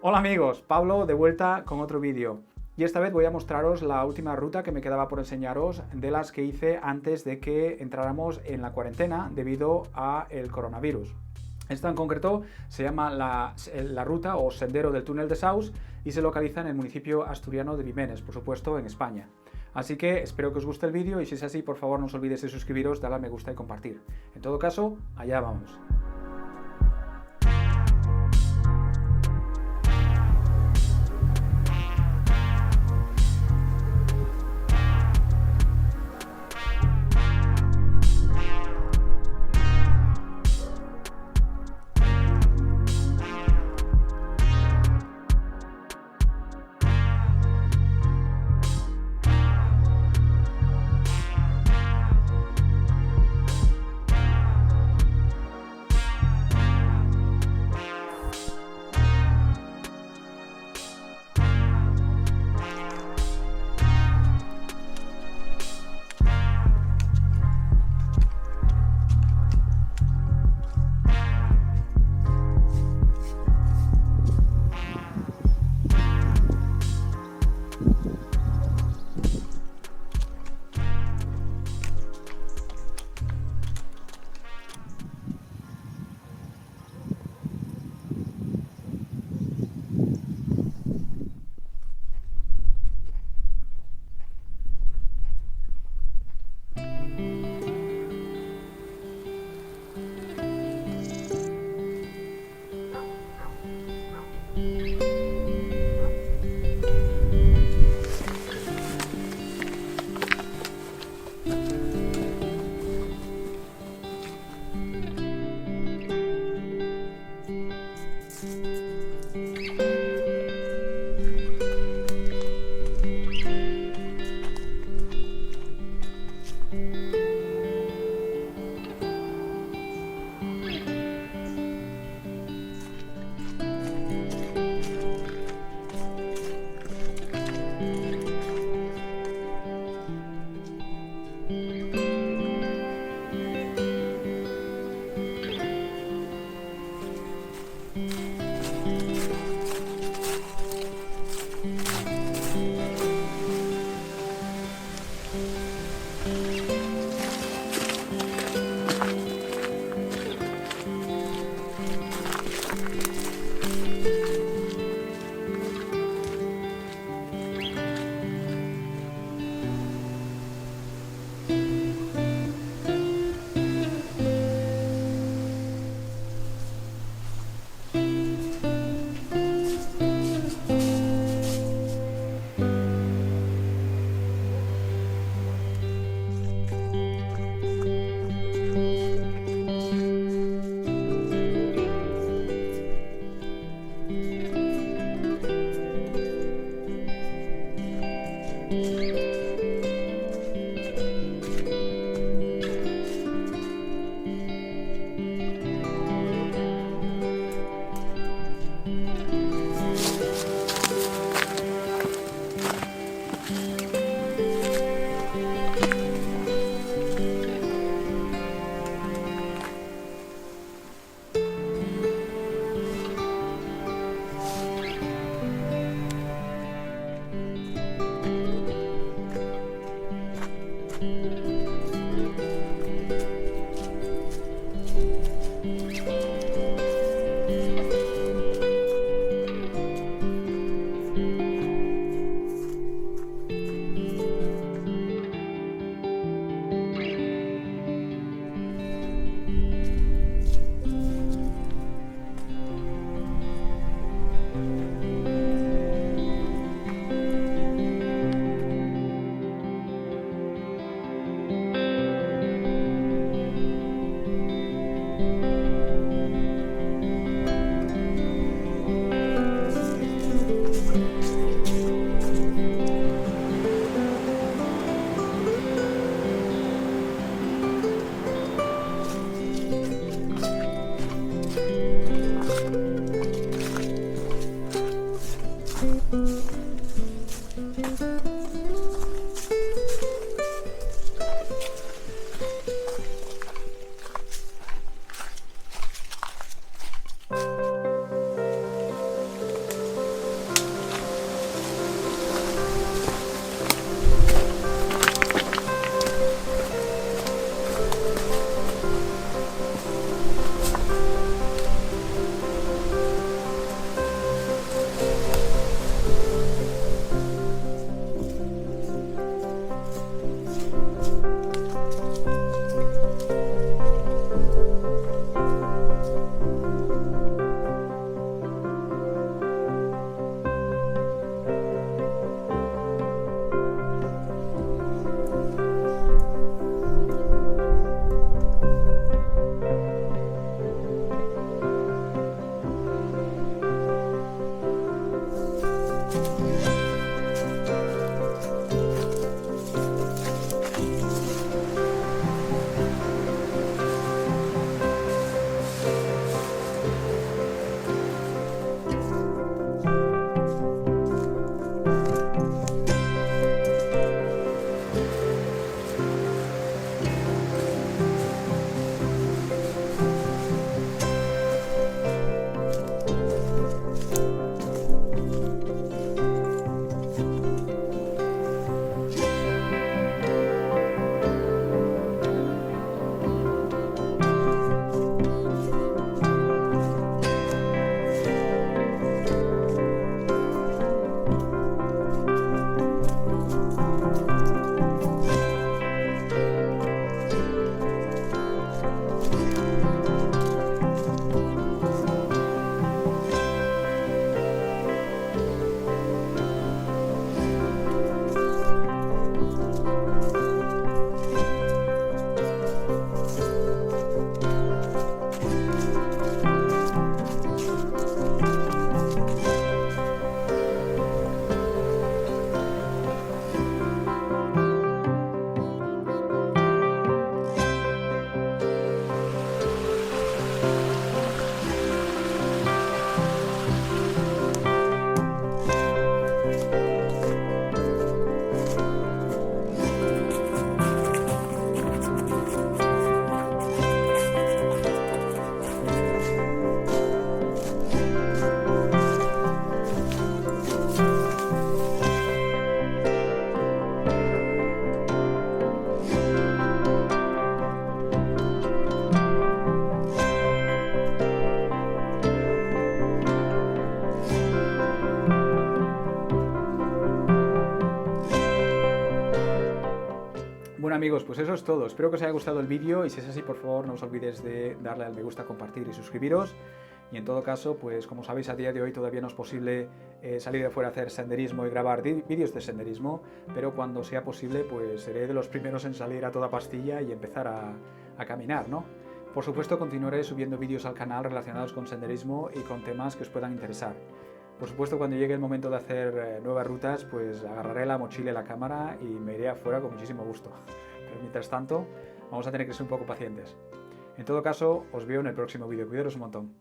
Hola amigos, Pablo de vuelta con otro vídeo. Y esta vez voy a mostraros la última ruta que me quedaba por enseñaros de las que hice antes de que entráramos en la cuarentena debido al coronavirus. Esta en concreto se llama la ruta o sendero del túnel de Saus y se localiza en el municipio asturiano de Vimenes, por supuesto en España. Así que espero que os guste el vídeo y si es así, por favor no os olvidéis de suscribiros, darle a me gusta y compartir. En todo caso, allá vamos. Bueno amigos, pues eso es todo. Espero que os haya gustado el vídeo y si es así, por favor, no os olvidéis de darle al me gusta, compartir y suscribiros. Y en todo caso, pues como sabéis, a día de hoy todavía no es posible salir de fuera a hacer senderismo y grabar vídeos de senderismo, pero cuando sea posible, pues seré de los primeros en salir a toda pastilla y empezar a caminar, ¿no? Por supuesto, continuaré subiendo vídeos al canal relacionados con senderismo y con temas que os puedan interesar. Por supuesto, cuando llegue el momento de hacer nuevas rutas, pues agarraré la mochila y la cámara y me iré afuera con muchísimo gusto. Pero mientras tanto, vamos a tener que ser un poco pacientes. En todo caso, os veo en el próximo vídeo. Cuidaros un montón.